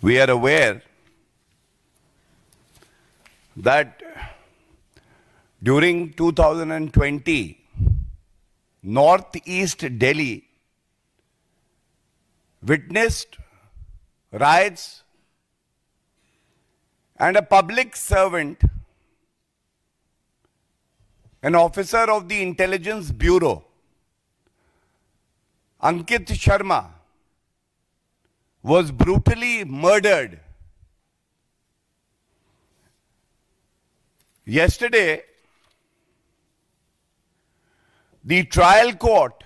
We are aware that during 2020, Northeast Delhi witnessed riots, and a public servant, an officer of the Intelligence Bureau, Ankit Sharma, was brutally murdered. Yesterday, the trial court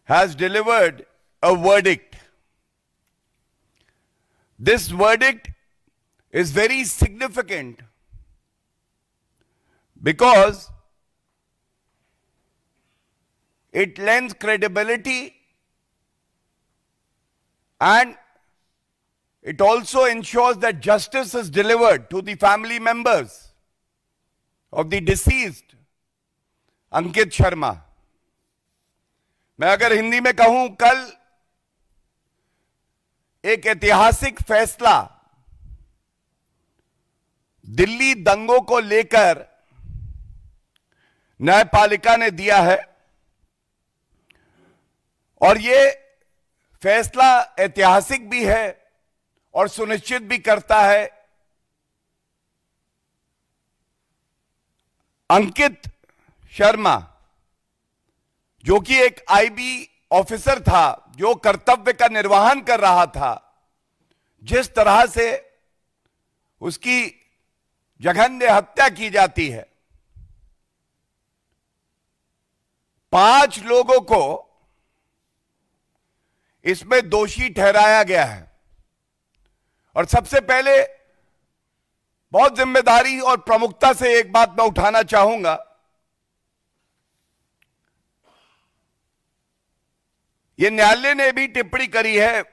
has delivered a verdict. This verdict is very significant because it lends credibility and it also ensures that justice is delivered to the family members of the deceased Ankit Sharma. मैं अगर हिंदी में कहूं, कल एक ऐतिहासिक फैसला दिल्ली दंगों को लेकर न्यायपालिका ने दिया है और ये फैसला ऐतिहासिक भी है और सुनिश्चित भी करता है अंकित शर्मा, जो कि एक आईबी ऑफिसर था, जो कर्तव्य का निर्वहन कर रहा था, जिस तरह से उसकी जघन्य हत्या की जाती है, 5 लोगों को इसमें दोषी ठहराया गया है. और सबसे पहले बहुत जिम्मेदारी और प्रमुखता से एक बात मैं उठाना चाहूंगा. ये न्यायालय ने भी टिप्पणी करी है,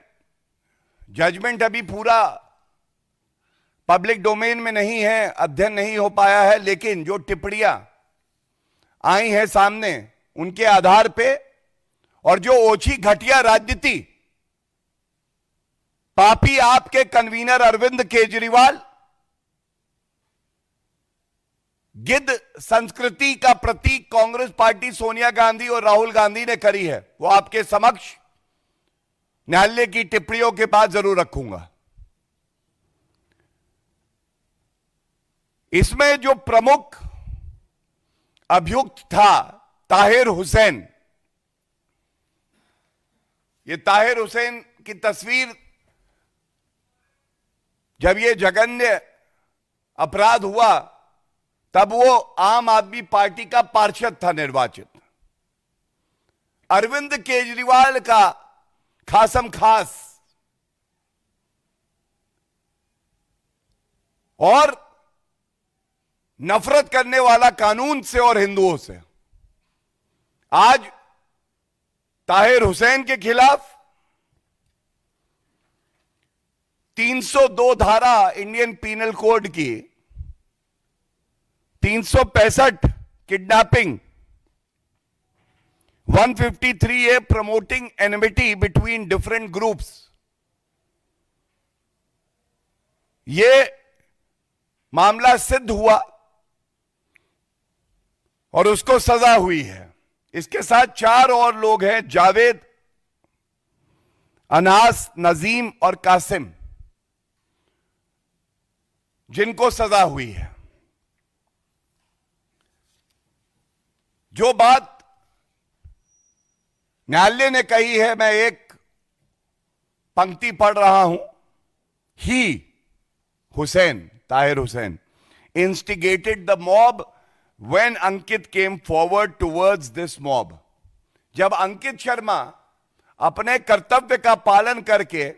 जजमेंट अभी पूरा पब्लिक डोमेन में नहीं है, अध्ययन नहीं हो पाया है, लेकिन जो टिप्पणियां आई हैं सामने उनके आधार पे और जो ओछी घटिया राजनीति पापी आपके कन्वीनर अरविंद केजरीवाल गिद्ध संस्कृति का प्रतीक कांग्रेस पार्टी सोनिया गांधी और राहुल गांधी ने करी है, वो आपके समक्ष न्यायालय की टिप्पणियों के बाद जरूर रखूंगा. इसमें जो प्रमुख अभियुक्त था ताहिर हुसैन, ये ताहिर हुसैन की तस्वीर, जब ये जघन्य अपराध हुआ तब वो आम आदमी पार्टी का पार्षद था निर्वाचित. अरविंद केजरीवाल का खासम खास और नफरत करने वाला कानून से और हिंदुओं से. आज ताहिर हुसैन के खिलाफ 302 धारा इंडियन पीनल कोड की, 365 kidnapping, 153A promoting enmity between different groups, ये मामला सिद्ध हुआ और उसको सजा हुई है. इसके साथ 4 और लोग हैं, जावेद, अनास, नजीम और कासिम, जिनको सजा हुई है. जो बात न्यायालय ने कही है, मैं एक पंक्ति पढ़ रहा हूं. ही, Hussain, Tahir Hussain, instigated the mob when Ankit came forward towards this mob. जब अंकित शर्मा अपने कर्तव्य का पालन करके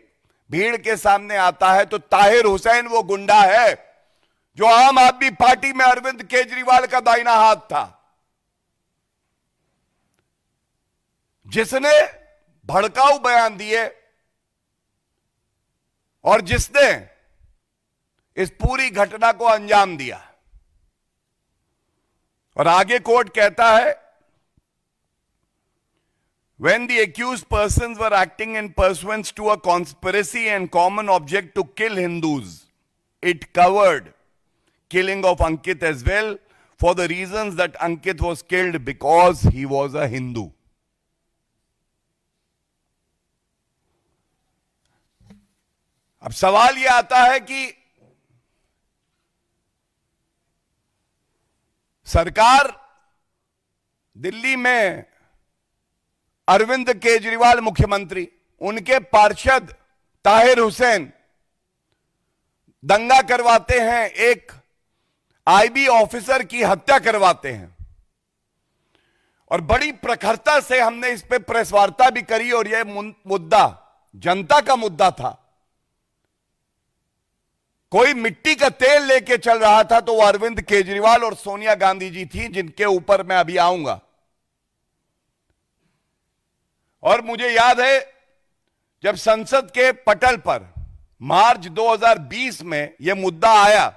भीड़ के सामने आता है तो ताहिर हुसैन वो गुंडा है जो आम आदमी पार्टी में अरविंद केजरीवाल का दाहिना हाथ था, जिसने भड़काऊ बयान दिए और जिसने इस पूरी घटना को अंजाम दिया. और आगे कोर्ट कहता है when the accused persons were acting in pursuance to a conspiracy and common object to kill Hindus. It covered killing of Ankit as well, for the reasons that Ankit was killed because he was a Hindu. अब सवाल यह आता है कि सरकार दिल्ली में अरविंद केजरीवाल मुख्यमंत्री, उनके पार्षद ताहिर हुसैन दंगा करवाते हैं, एक आईबी ऑफिसर की हत्या करवाते हैं, और बड़ी प्रखरता से हमने इस पे प्रेस वार्ता भी करी, और यह मुद्दा जनता का मुद्दा था। कोई मिट्टी का तेल लेके चल रहा था तो वो अरविंद केजरीवाल और सोनिया गांधी जी थी, जिनके ऊपर मैं अभी आऊंगा। और मुझे याद है जब संसद के पटल पर मार्च 2020 में यह मुद्दा आया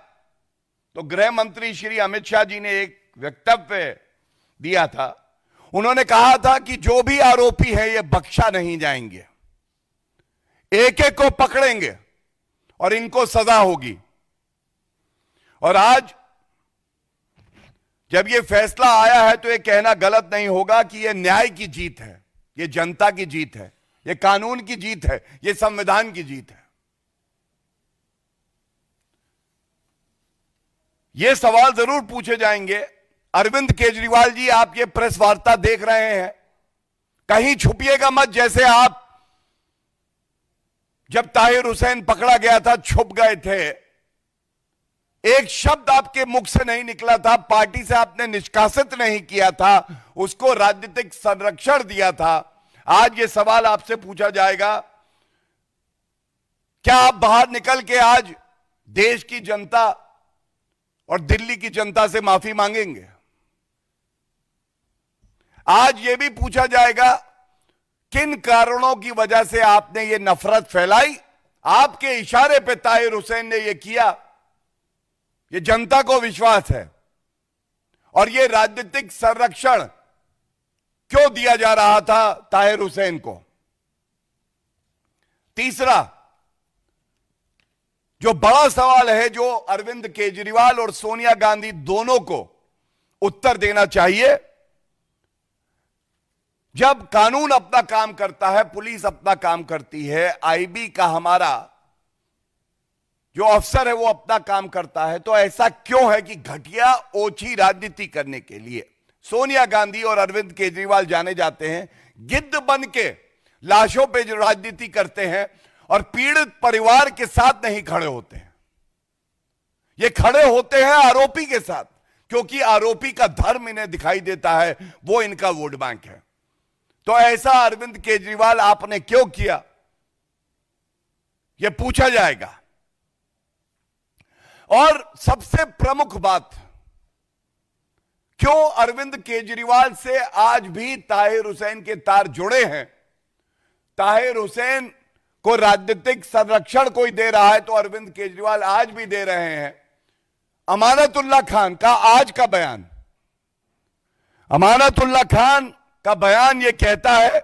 तो गृह मंत्री श्री अमित शाह जी ने एक वक्तव्य दिया था। उन्होंने कहा था कि जो भी आरोपी है ये बख्शा नहीं जाएंगे, एक एक को पकड़ेंगे और इनको सजा होगी। और आज जब ये फैसला आया है तो ये कहना गलत नहीं होगा कि ये न्याय की जीत है, ये जनता की जीत है, ये कानून की जीत है, ये संविधान की जीत है। ये सवाल जरूर पूछे जाएंगे, अरविंद केजरीवाल जी आप ये प्रेस वार्ता देख रहे हैं, कहीं छुपिएगा मत, जैसे आप जब ताहिर हुसैन पकड़ा गया था छुप गए थे। एक शब्द आपके मुख से नहीं निकला था, पार्टी से आपने निष्कासित नहीं किया था, उसको राजनीतिक संरक्षण दिया था। आज ये सवाल आपसे पूछा जाएगा, क्या आप बाहर निकल के आज देश की जनता और दिल्ली की जनता से माफी मांगेंगे? आज यह भी पूछा जाएगा किन कारणों की वजह से आपने ये नफरत फैलाई, आपके इशारे पे ताहिर हुसैन ने ये किया। ये जनता को विश्वास है, और ये राजनीतिक संरक्षण क्यों दिया जा रहा था ताहिर हुसैन को? तीसरा जो बड़ा सवाल है, जो अरविंद केजरीवाल और सोनिया गांधी दोनों को उत्तर देना चाहिए, जब कानून अपना काम करता है, पुलिस अपना काम करती है, आईबी का हमारा जो अफसर है वो अपना काम करता है, तो ऐसा क्यों है कि घटिया ओछी राजनीति करने के लिए सोनिया गांधी और अरविंद केजरीवाल जाने जाते हैं, गिद्ध बन के लाशों पे जो राजनीति करते हैं और पीड़ित परिवार के साथ नहीं खड़े होते हैं। ये खड़े होते हैं आरोपी के साथ, क्योंकि आरोपी का धर्म इन्हें दिखाई देता है, वो इनका वोट बैंक है। तो ऐसा अरविंद केजरीवाल आपने क्यों किया, यह पूछा जाएगा। और सबसे प्रमुख बात, क्यों अरविंद केजरीवाल से आज भी ताहिर हुसैन के तार जुड़े हैं? ताहिर हुसैन को राजनीतिक संरक्षण कोई दे रहा है तो अरविंद केजरीवाल आज भी दे रहे हैं। अमानतुल्लाह खान का आज का बयान, अमानतुल्लाह खान का बयान यह कहता है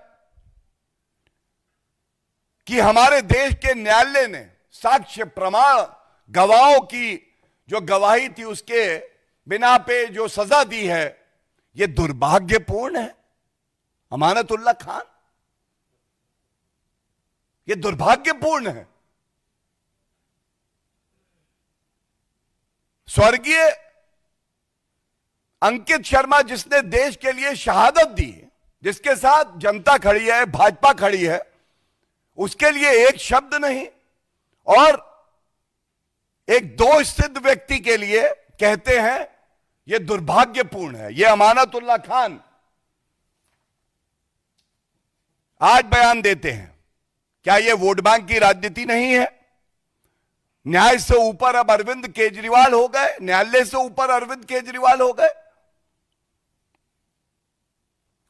कि हमारे देश के न्यायालय ने साक्ष्य प्रमाण गवाहों की जो गवाही थी उसके बिना पे जो सजा दी है, यह दुर्भाग्यपूर्ण है। अमानतुल्लाह खान, यह दुर्भाग्यपूर्ण है। स्वर्गीय अंकित शर्मा जिसने देश के लिए शहादत दी, जिसके साथ जनता खड़ी है, भाजपा खड़ी है, उसके लिए एक शब्द नहीं, और एक दोष सिद्ध व्यक्ति के लिए कहते हैं यह दुर्भाग्यपूर्ण है। यह अमानतुल्लाह खान आज बयान देते हैं। क्या यह वोट बैंक की राजनीति नहीं है? न्याय से ऊपर अब अरविंद केजरीवाल हो गए, न्यायालय से ऊपर अरविंद केजरीवाल हो गए।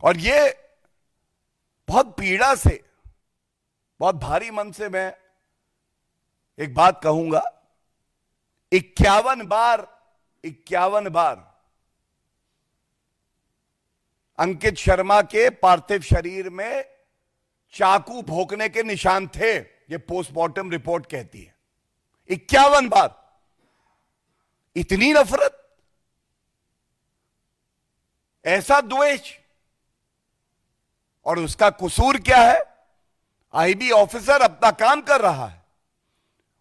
और यह बहुत पीड़ा से, बहुत भारी मन से मैं एक बात कहूंगा, 51 बार अंकित शर्मा के पार्थिव शरीर में चाकू भोंकने के निशान थे, ये पोस्टमार्टम रिपोर्ट कहती है। 51 बार। इतनी नफरत, ऐसा द्वेष, और उसका कसूर क्या है? आईबी ऑफिसर अपना काम कर रहा है।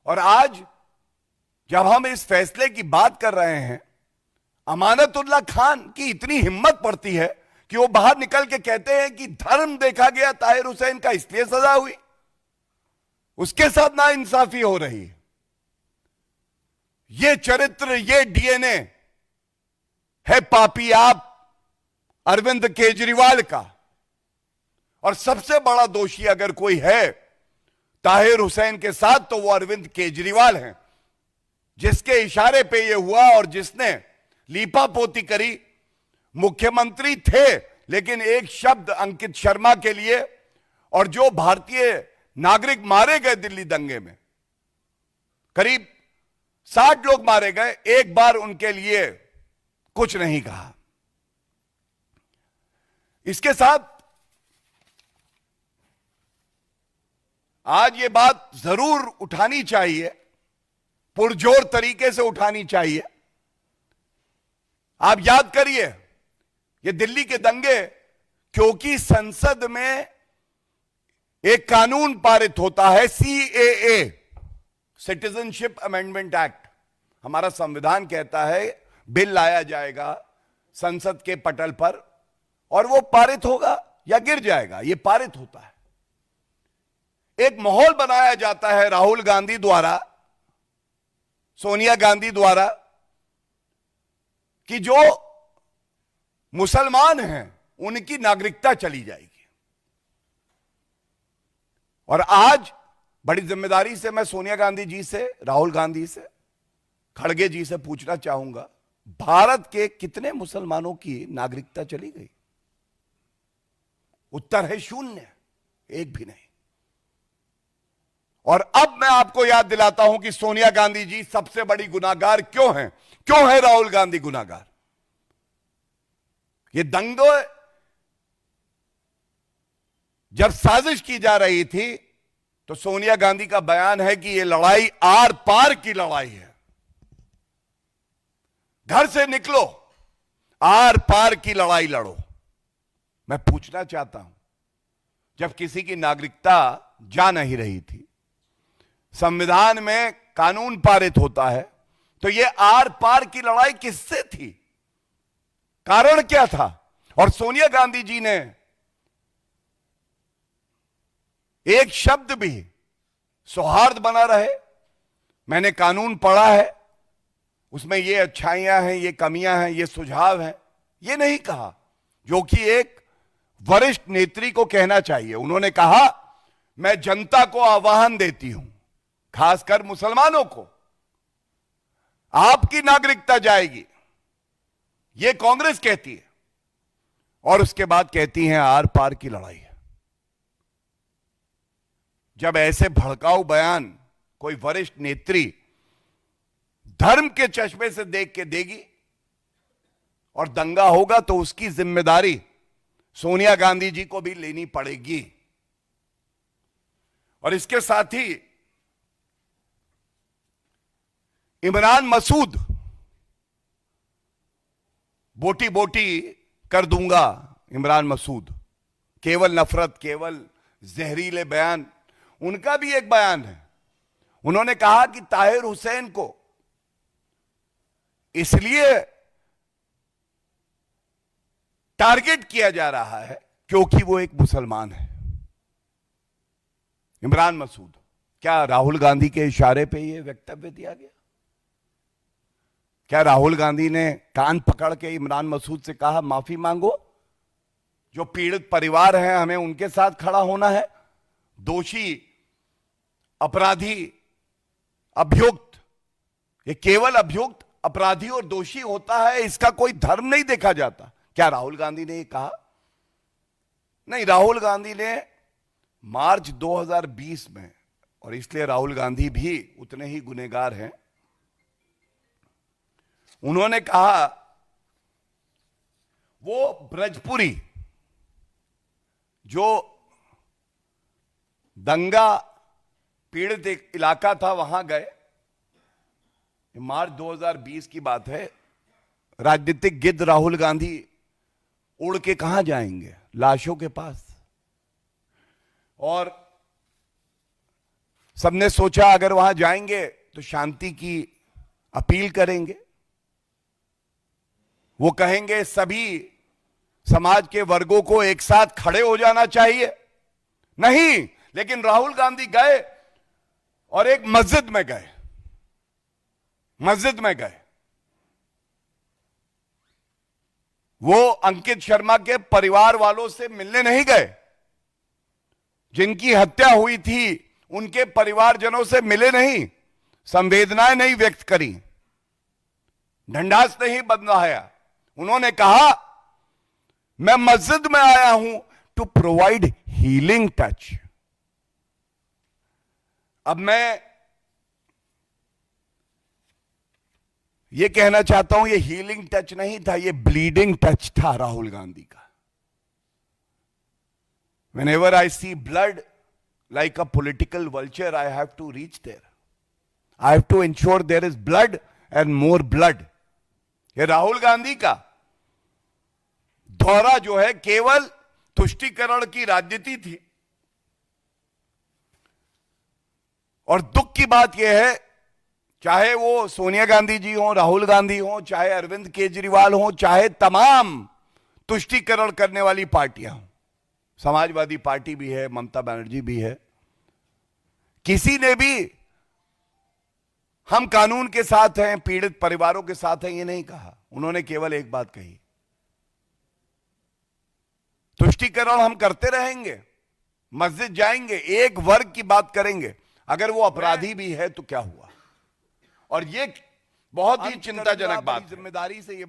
और आज जब हम इस फैसले की बात कर रहे हैं, अमानतुल्लाह खान की इतनी हिम्मत पड़ती है कि वो बाहर निकल के कहते हैं कि धर्म देखा गया ताहिर हुसैन का, इसलिए सजा हुई। उसके साथ नाइंसाफी हो रही है। ये चरित्र, ये डीएनए है पापी आप अरविंद केजरीवाल का। और सबसे बड़ा दोषी अगर कोई है ताहिर हुसैन के साथ, तो वो अरविंद केजरीवाल हैं, जिसके इशारे पे ये हुआ और जिसने लीपापोती करी। मुख्यमंत्री थे, लेकिन एक शब्द अंकित शर्मा के लिए, और जो भारतीय नागरिक मारे गए दिल्ली दंगे में, करीब 60 लोग मारे गए, एक बार उनके लिए कुछ नहीं कहा। इसके साथ आज ये बात जरूर उठानी चाहिए, पुरजोर तरीके से उठानी चाहिए। आप याद करिए, ये दिल्ली के दंगे, क्योंकि संसद में एक कानून पारित होता है, सीएए, सिटीजनशिप अमेंडमेंट एक्ट। हमारा संविधान कहता है बिल लाया जाएगा संसद के पटल पर और वो पारित होगा या गिर जाएगा, ये पारित होता है। एक माहौल बनाया जाता है राहुल गांधी द्वारा, सोनिया गांधी द्वारा, कि जो मुसलमान हैं उनकी नागरिकता चली जाएगी। और आज बड़ी जिम्मेदारी से मैं सोनिया गांधी जी से, राहुल गांधी से, खड़गे जी से पूछना चाहूंगा, भारत के कितने मुसलमानों की नागरिकता चली गई? उत्तर है 0, एक भी नहीं। और अब मैं आपको याद दिलाता हूं कि सोनिया गांधी जी सबसे बड़ी गुनाहगार क्यों हैं, क्यों है राहुल गांधी गुनाहगार। ये दंगे जब साजिश की जा रही थी, तो सोनिया गांधी का बयान है कि ये लड़ाई आर पार की लड़ाई है। घर से निकलो, आर पार की लड़ाई लड़ो। मैं पूछना चाहता हूं, जब किसी की नागरिकता जा नहीं रही थी, संविधान में कानून पारित होता है, तो ये आर पार की लड़ाई किससे थी? कारण क्या था? और सोनिया गांधी जी ने एक शब्द भी सौहार्द बना रहे, मैंने कानून पढ़ा है, उसमें ये अच्छाइयां हैं, ये कमियां हैं, ये सुझाव हैं, ये नहीं कहा, जो कि एक वरिष्ठ नेत्री को कहना चाहिए। उन्होंने कहा, मैं जनता को आह्वान देती हूं, खासकर मुसलमानों को, आपकी नागरिकता जाएगी, ये कांग्रेस कहती है, और उसके बाद कहती हैं आर पार की लड़ाई है। जब ऐसे भड़काऊ बयान कोई वरिष्ठ नेत्री धर्म के चश्मे से देख के देगी और दंगा होगा, तो उसकी जिम्मेदारी सोनिया गांधी जी को भी लेनी पड़ेगी। और इसके साथ ही इमरान मसूद, बोटी बोटी कर दूंगा इमरान मसूद, केवल नफरत, केवल जहरीले बयान, उनका भी एक बयान है। उन्होंने कहा कि ताहिर हुसैन को इसलिए टारगेट किया जा रहा है क्योंकि वो एक मुसलमान है। इमरान मसूद, क्या राहुल गांधी के इशारे पे ये वक्तव्य दिया गया? क्या राहुल गांधी ने कान पकड़ के इमरान मसूद से कहा माफी मांगो, जो पीड़ित परिवार हैं हमें उनके साथ खड़ा होना है, दोषी, अपराधी, अभियुक्त, ये केवल अभियुक्त, अपराधी और दोषी होता है, इसका कोई धर्म नहीं देखा जाता? क्या राहुल गांधी ने ये कहा? नहीं, राहुल गांधी ने मार्च 2020 में, और इसलिए राहुल गांधी भी उतने ही गुनहगार हैं, उन्होंने कहा वो ब्रजपुरी जो दंगा पीड़ित एक इलाका था, वहां गए। मार्च 2020 की बात है। राजनीतिक गिद्ध राहुल गांधी उड़ के कहां जाएंगे? लाशों के पास। और सबने सोचा अगर वहां जाएंगे तो शांति की अपील करेंगे, वो कहेंगे सभी समाज के वर्गों को एक साथ खड़े हो जाना चाहिए। नहीं, लेकिन राहुल गांधी गए और एक मस्जिद में गए। मस्जिद में गए। वो अंकित शर्मा के परिवार वालों से मिलने नहीं गए। जिनकी हत्या हुई थी उनके परिवारजनों से मिले नहीं, संवेदनाएं नहीं व्यक्त करी, ढंढास नहीं बंधाया। उन्होंने कहा मैं मस्जिद में आया हूं टू प्रोवाइड हीलिंग टच। अब मैं ये कहना चाहता हूं, ये हीलिंग टच नहीं था, ये ब्लीडिंग टच था राहुल गांधी का। Whenever I see blood like a political vulture, I have to reach there. I have to ensure there is blood and more blood. ये राहुल गांधी का दौरा जो है केवल तुष्टीकरण की राजनीति थी। और दुख की बात यह है, चाहे वो सोनिया गांधी जी हो, राहुल गांधी हो, चाहे अरविंद केजरीवाल हो, चाहे तमाम तुष्टीकरण करने वाली पार्टियां हो, समाजवादी पार्टी भी है, ममता बनर्जी भी है, किसी ने भी हम कानून के साथ हैं, पीड़ित परिवारों के साथ हैं, ये नहीं कहा। उन्होंने केवल एक बात कही, तुष्टीकरण हम करते रहेंगे, मस्जिद जाएंगे, एक वर्ग की बात करेंगे, अगर वो अपराधी भी है तो क्या हुआ। और ये बहुत ही चिंताजनक बात, जिम्मेदारी से ये